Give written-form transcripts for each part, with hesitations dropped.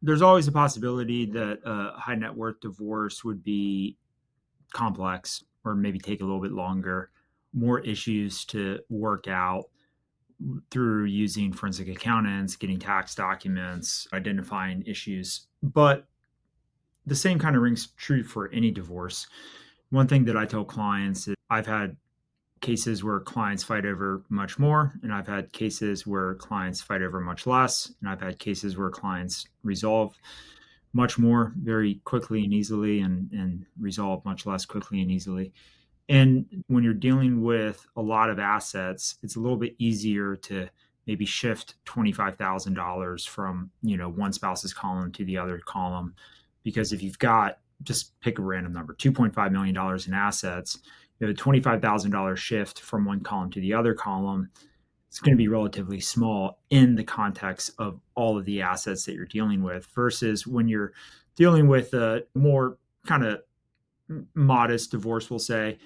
There's always a possibility that a high net worth divorce would be complex or maybe take a little bit longer, more issues to work out through using forensic accountants, getting tax documents, identifying issues. But the same kind of rings true for any divorce. One thing that I tell clients is I've had cases where clients fight over much more, and I've had cases where clients fight over much less, and I've had cases where clients resolve much more very quickly and easily and resolve much less quickly and easily. And when you're dealing with a lot of assets, it's a little bit easier to maybe shift $25,000 from, one spouse's column to the other column. Because if you've got, just pick a random number, $2.5 million in assets, a $25,000 shift from one column to the other column, it's going to be relatively small in the context of all of the assets that you're dealing with versus when you're dealing with a more kind of modest divorce, we'll say,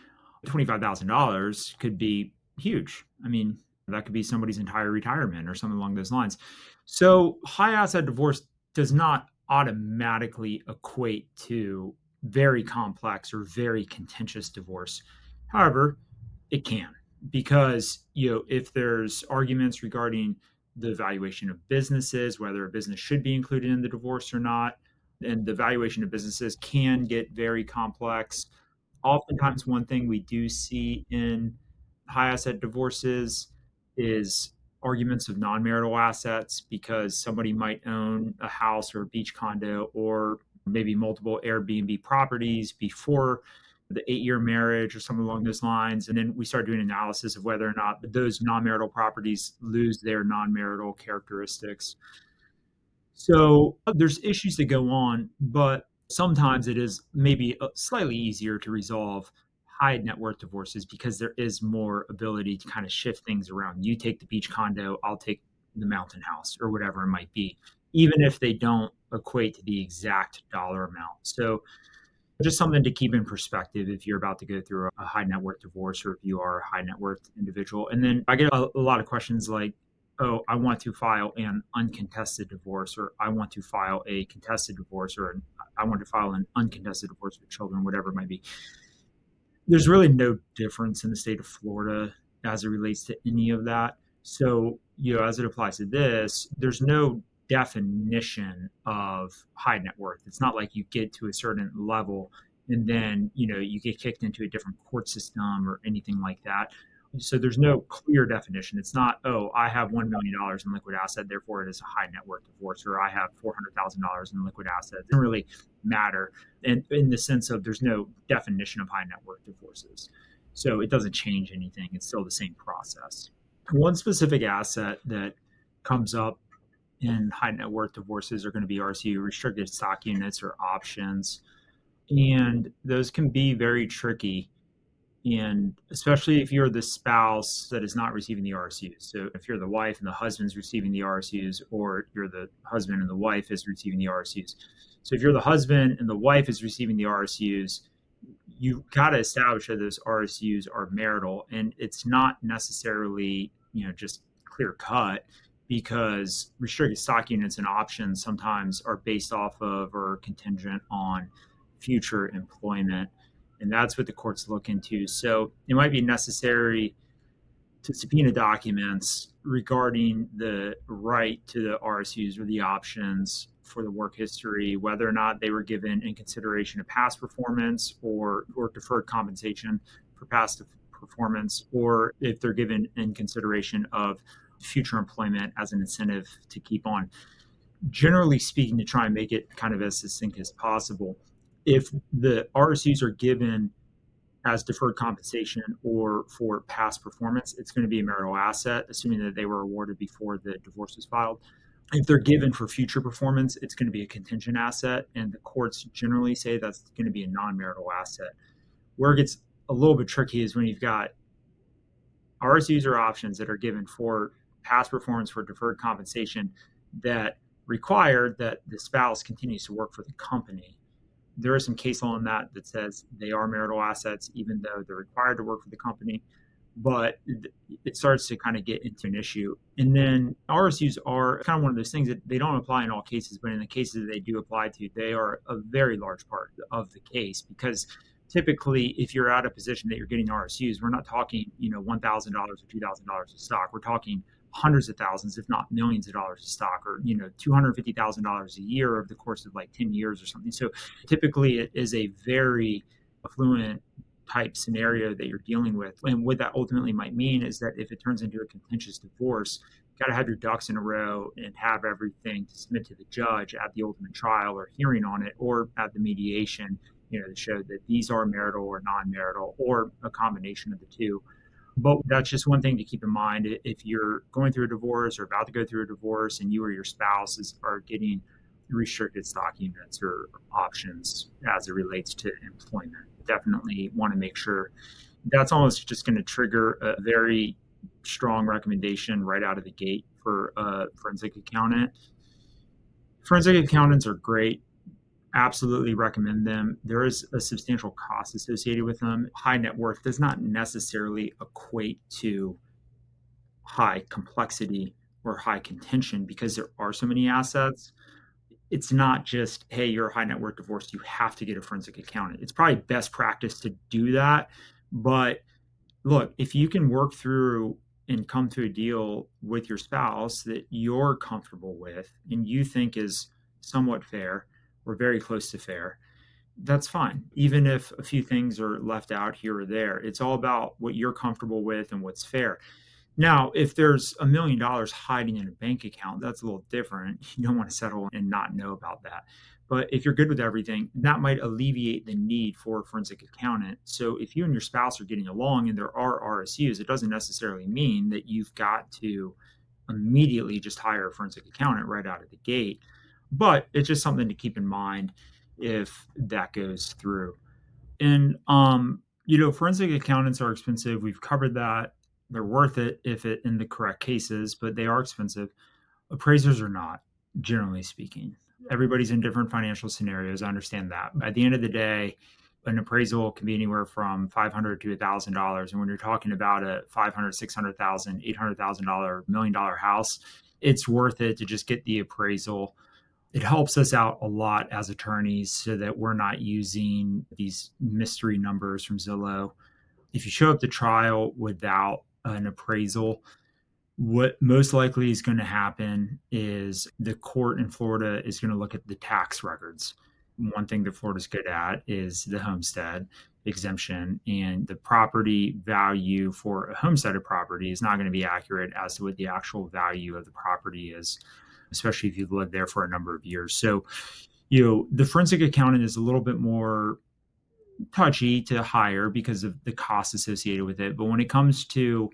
$25,000 could be huge. I mean, that could be somebody's entire retirement or something along those lines. So, high asset divorce does not automatically equate to very complex or very contentious divorce. However, it can because, if there's arguments regarding the valuation of businesses, whether a business should be included in the divorce or not, and the valuation of businesses can get very complex. Oftentimes, one thing we do see in high asset divorces is arguments of non-marital assets because somebody might own a house or a beach condo or maybe multiple Airbnb properties before the 8-year marriage or something along those lines. And then we start doing analysis of whether or not those non-marital properties lose their non-marital characteristics. So there's issues that go on, but sometimes it is maybe slightly easier to resolve high net worth divorces because there is more ability to kind of shift things around. You take the beach condo, I'll take the mountain house or whatever it might be, even if they don't equate to the exact dollar amount. So just something to keep in perspective if you're about to go through a high net worth divorce or if you are a high net worth individual. And then I get a lot of questions like, oh, I want to file an uncontested divorce, or I want to file a contested divorce, or I want to file an uncontested divorce with children, whatever it might be. There's really no difference in the state of Florida as it relates to any of that. So, as it applies to this, there's no definition of high net worth. It's not like you get to a certain level and then, you get kicked into a different court system or anything like that. So there's no clear definition. It's not, oh, I have $1 million in liquid asset, therefore it is a high net worth divorce, or I have $400,000 in liquid asset. It doesn't really matter. And in the sense of there's no definition of high net worth divorces. So it doesn't change anything. It's still the same process. One specific asset that comes up in high net worth divorces are going to be RSU, restricted stock units, or options. And those can be very tricky. And especially if you're the spouse that is not receiving the RSUs. So if you're the wife and the husband's receiving the RSUs, or you're the husband and the wife is receiving the RSUs. So if you're the husband and the wife is receiving the RSUs, you've got to establish that those RSUs are marital. And it's not necessarily, just clear cut, because restricted stock units and options sometimes are based off of or contingent on future employment. And that's what the courts look into. So it might be necessary to subpoena documents regarding the right to the RSUs or the options for the work history, whether or not they were given in consideration of past performance or deferred compensation for past performance, or if they're given in consideration of future employment as an incentive to keep on. Generally speaking, to try and make it kind of as succinct as possible, if the RSUs are given as deferred compensation or for past performance, it's going to be a marital asset, assuming that they were awarded before the divorce was filed. If they're given for future performance, it's going to be a contingent asset, and the courts generally say that's going to be a non-marital asset. Where it gets a little bit tricky is when you've got RSUs or options that are given for past performance for deferred compensation that require that the spouse continues to work for the company. There is some case law on that says they are marital assets, even though they're required to work for the company. but it starts to kind of get into an issue. And then RSUs are kind of one of those things that they don't apply in all cases, but in the cases that they do apply to, they are a very large part of the case because typically if you're at a position that you're getting RSUs, we're not talking, $1,000 or $2,000 of stock. We're talking hundreds of thousands, if not millions of dollars of stock, or $250,000 a year over the course of like 10 years or something. So typically it is a very affluent type scenario that you're dealing with. And what that ultimately might mean is that if it turns into a contentious divorce, you got to have your ducks in a row and have everything to submit to the judge at the ultimate trial or hearing on it or at the mediation, to show that these are marital or non-marital or a combination of the two. But that's just one thing to keep in mind. If you're going through a divorce or about to go through a divorce and you or your spouse are getting restricted stock units or options as it relates to employment, definitely want to make sure that's almost just going to trigger a very strong recommendation right out of the gate for a forensic accountant. Forensic accountants are great. Absolutely recommend them. There is a substantial cost associated with them. High net worth does not necessarily equate to high complexity or high contention because there are so many assets. It's not just, hey, you're a high net worth divorce, you have to get a forensic accountant. It's probably best practice to do that. But look, if you can work through and come to a deal with your spouse that you're comfortable with and you think is somewhat fair or very close to fair, that's fine. Even if a few things are left out here or there, it's all about what you're comfortable with and what's fair. Now, if there's $1 million hiding in a bank account, that's a little different. You don't want to settle and not know about that. But if you're good with everything, that might alleviate the need for a forensic accountant. So if you and your spouse are getting along and there are RSUs, it doesn't necessarily mean that you've got to immediately just hire a forensic accountant right out of the gate. But it's just something to keep in mind if that goes through. And forensic accountants are expensive. We've covered that. They're worth it if it in the correct cases, but they are expensive. Appraisers are not, generally speaking. Everybody's in different financial scenarios. I understand that. At the end of the day, an appraisal can be anywhere from $500 to $1,000. And when you're talking about a $500, $600,000, $800,000, $1 million house, it's worth it to just get the appraisal. It helps us out a lot as attorneys so that we're not using these mystery numbers from Zillow. If you show up to trial without an appraisal, what most likely is going to happen is the court in Florida is going to look at the tax records. One thing that Florida's good at is the homestead exemption, and the property value for a homesteaded property is not going to be accurate as to what the actual value of the property is, especially if you've lived there for a number of years. So, the forensic accountant is a little bit more touchy to hire because of the cost associated with it. But when it comes to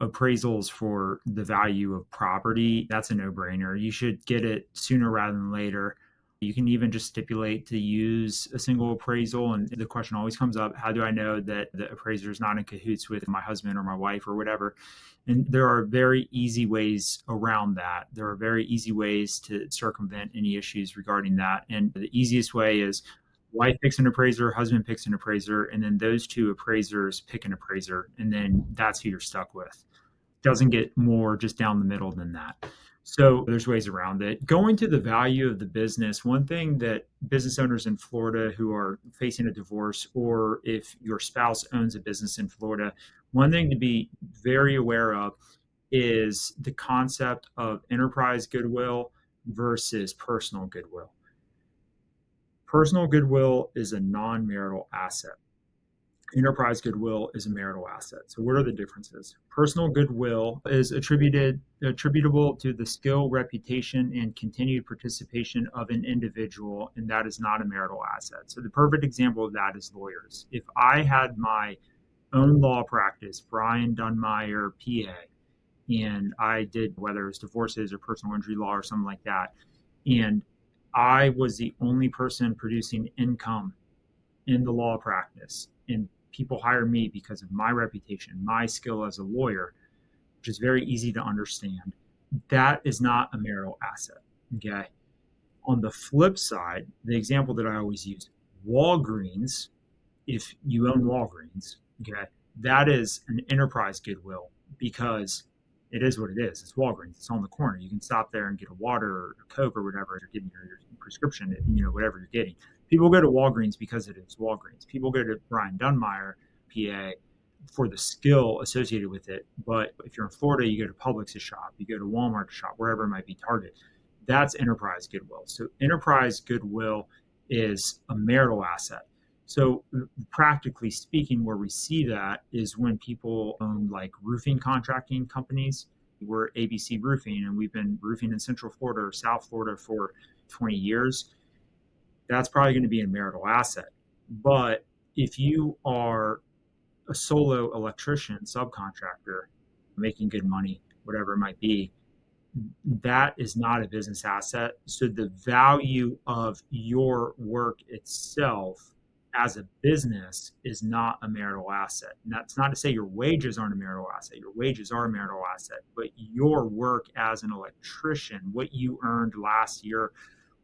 appraisals for the value of property, that's a no-brainer. You should get it sooner rather than later. You can even just stipulate to use a single appraisal. And the question always comes up, how do I know that the appraiser is not in cahoots with my husband or my wife or whatever? And there are very easy ways around that. There are very easy ways to circumvent any issues regarding that. And the easiest way is wife picks an appraiser, husband picks an appraiser, and then those two appraisers pick an appraiser, and then that's who you're stuck with. Doesn't get more just down the middle than that. So there's ways around it. Going to the value of the business, one thing that business owners in Florida who are facing a divorce, or if your spouse owns a business in Florida, one thing to be very aware of is the concept of enterprise goodwill versus personal goodwill. Personal goodwill is a non-marital asset. Enterprise goodwill is a marital asset. So what are the differences? Personal goodwill is attributable to the skill, reputation, and continued participation of an individual, and that is not a marital asset. So the perfect example of that is lawyers. If I had my own law practice, Brian Dunmire, PA, and I did whether it's divorces or personal injury law or something like that, and I was the only person producing income in the law practice, and people hire me because of my reputation, my skill as a lawyer, which is very easy to understand. That is not a marital asset. Okay. On the flip side, the example that I always use, Walgreens, if you own Walgreens, okay, that is an enterprise goodwill because it is what it is. It's Walgreens. It's on the corner. You can stop there and get a water or a Coke or whatever you're getting your prescription, whatever you're getting. People go to Walgreens because it is Walgreens. People go to Brian Dunmire, PA, for the skill associated with it. But if you're in Florida, you go to Publix to shop, you go to Walmart to shop, wherever it might be, Target. That's enterprise goodwill. So enterprise goodwill is a marital asset. So practically speaking, where we see that is when people own like roofing contracting companies. We're ABC Roofing, and we've been roofing in Central Florida or South Florida for 20 years. That's probably going to be a marital asset. But if you are a solo electrician, subcontractor, making good money, whatever it might be, that is not a business asset. So the value of your work itself as a business is not a marital asset. And that's not to say your wages aren't a marital asset. Your wages are a marital asset, but your work as an electrician, what you earned last year,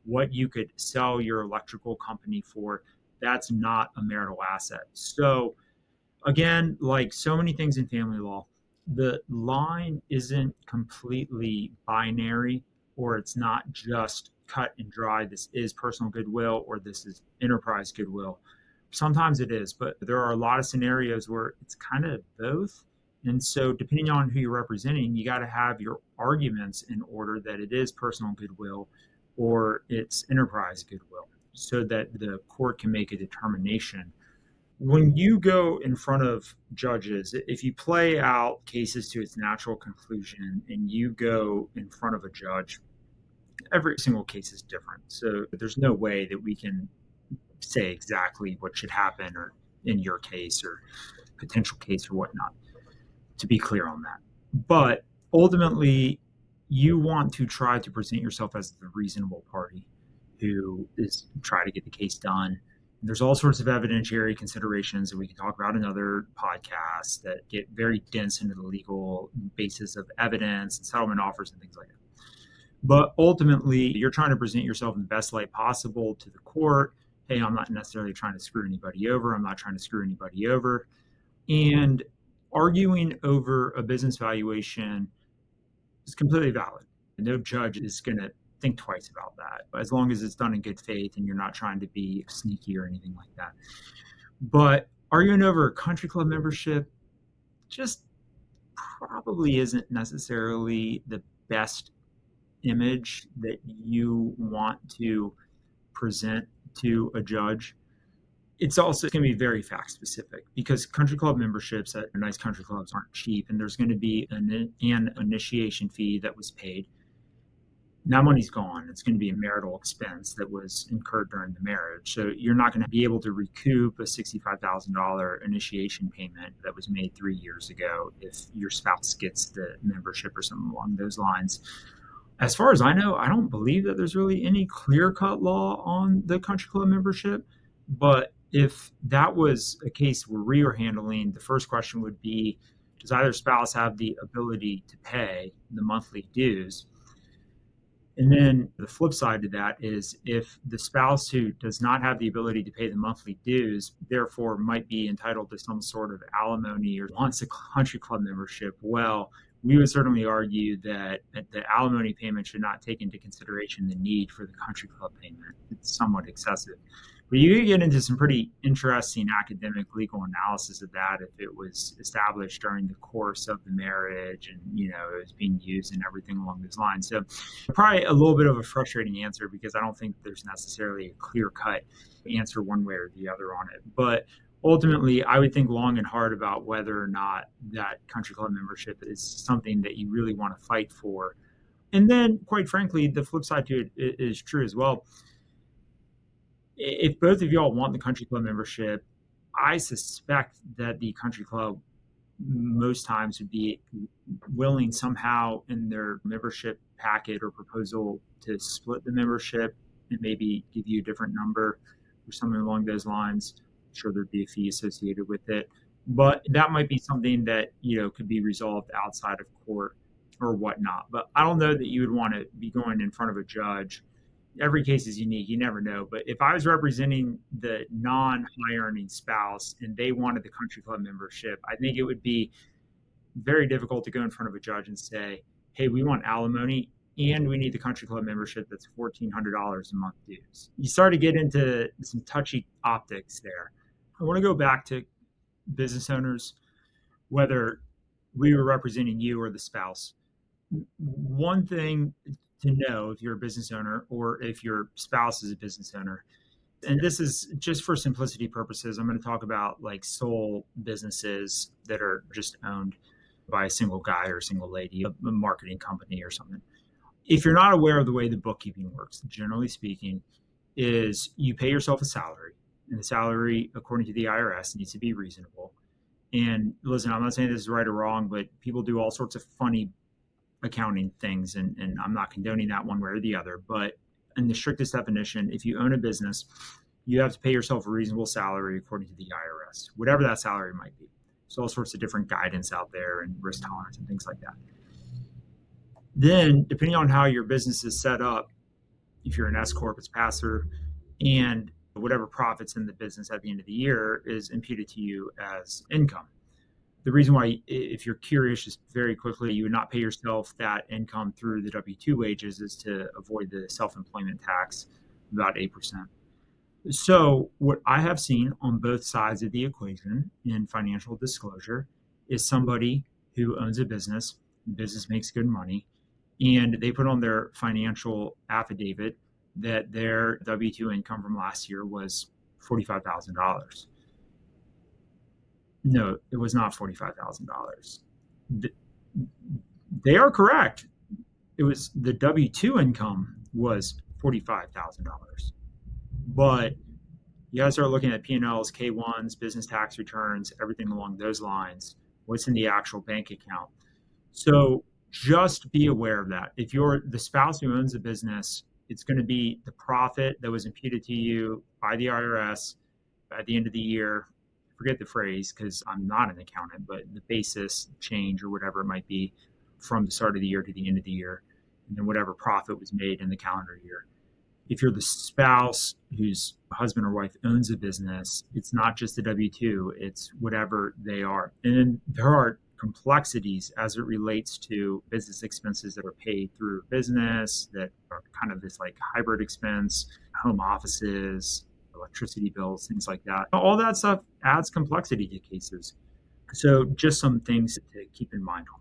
what you could sell your electrical company for, that's not a marital asset. So again, like so many things in family law, the line isn't completely binary, or it's not just cut and dry. This is personal goodwill or this is enterprise goodwill. Sometimes it is, but there are a lot of scenarios where it's kind of both. And so, depending on who you're representing, you got to have your arguments in order that it is personal goodwill or it's enterprise goodwill so that the court can make a determination. When you go in front of judges, if you play out cases to its natural conclusion and you go in front of a judge, every single case is different. So there's no way that we can say exactly what should happen or in your case or potential case or whatnot, to be clear on that. But ultimately, you want to try to present yourself as the reasonable party who is try to get the case done. There's all sorts of evidentiary considerations that we can talk about in other podcasts that get very dense into the legal basis of evidence and settlement offers and things like that. But ultimately, you're trying to present yourself in the best light possible to the court. Hey, I'm not necessarily trying to screw anybody over. I'm not trying to screw anybody over. And arguing over a business valuation is completely valid. No judge is going to think twice about that, as long as it's done in good faith and you're not trying to be sneaky or anything like that. But arguing over a country club membership just probably isn't necessarily the best image that you want to present to a judge. It's also going to be very fact specific because country club memberships at nice country clubs aren't cheap, and there's going to be an initiation fee that was paid. That money's gone. It's going to be a marital expense that was incurred during the marriage. So you're not going to be able to recoup a $65,000 initiation payment that was made 3 years ago if your spouse gets the membership or something along those lines. As far as I know, I don't believe that there's really any clear-cut law on the country club membership. But if that was a case where we were handling, the first question would be, does either spouse have the ability to pay the monthly dues? And then the flip side to that is if the spouse who does not have the ability to pay the monthly dues, therefore might be entitled to some sort of alimony or wants a country club membership, well, we would certainly argue that the alimony payment should not take into consideration the need for the country club payment. It's somewhat excessive. But you could get into some pretty interesting academic legal analysis of that if it was established during the course of the marriage and, it was being used and everything along those lines. So probably a little bit of a frustrating answer because I don't think there's necessarily a clear-cut answer one way or the other on it. But ultimately, I would think long and hard about whether or not that country club membership is something that you really want to fight for. And then, quite frankly, the flip side to it is true as well. If both of y'all want the country club membership, I suspect that the country club most times would be willing somehow in their membership packet or proposal to split the membership and maybe give you a different number or something along those lines. I'm sure there'd be a fee associated with it, but that might be something that could be resolved outside of court or whatnot. But I don't know that you would want to be going in front of a judge every case is unique. You never know. But if I was representing the non high earning spouse and they wanted the country club membership, I think it would be very difficult to go in front of a judge and say, hey, we want alimony and we need the country club membership that's $1,400 a month dues. You start to get into some touchy optics there. I want to go back to business owners, whether we were representing you or the spouse. One thing to know if you're a business owner or if your spouse is a business owner, and this is just for simplicity purposes, I'm going to talk about like sole businesses that are just owned by a single guy or a single lady, a marketing company or something. If you're not aware of the way the bookkeeping works, generally speaking, is you pay yourself a salary, and the salary, according to the IRS, needs to be reasonable. And listen, I'm not saying this is right or wrong, but people do all sorts of funny accounting things, and I'm not condoning that one way or the other. But in the strictest definition, if you own a business, you have to pay yourself a reasonable salary according to the IRS, whatever that salary might be. There's all sorts of different guidance out there and risk tolerance and things like that. Then, depending on how your business is set up, if you're an S corp, it's pass-through, and whatever profits in the business at the end of the year is imputed to you as income. The reason why, if you're curious, just very quickly, you would not pay yourself that income through the W-2 wages is to avoid the self-employment tax, about 8%. So, what I have seen on both sides of the equation in financial disclosure is somebody who owns a business, the business makes good money, and they put on their financial affidavit that their W 2 income from last year was $45,000. No, it was not $45,000. They are correct. It was the W 2 income was $45,000. But you guys are looking at P&Ls, K1s, business tax returns, everything along those lines. What's in the actual bank account? So just be aware of that. If you're the spouse who owns the business, it's going to be the profit that was imputed to you by the IRS at the end of the year. Forget the phrase because I'm not an accountant, but the basis change or whatever it might be from the start of the year to the end of the year, and then whatever profit was made in the calendar year. If you're the spouse whose husband or wife owns a business, it's not just the W 2, it's whatever they are. And then there are complexities as it relates to business expenses that are paid through business that are kind of this like hybrid expense, home offices, electricity bills, things like that. All that stuff adds complexity to cases. So just some things to keep in mind on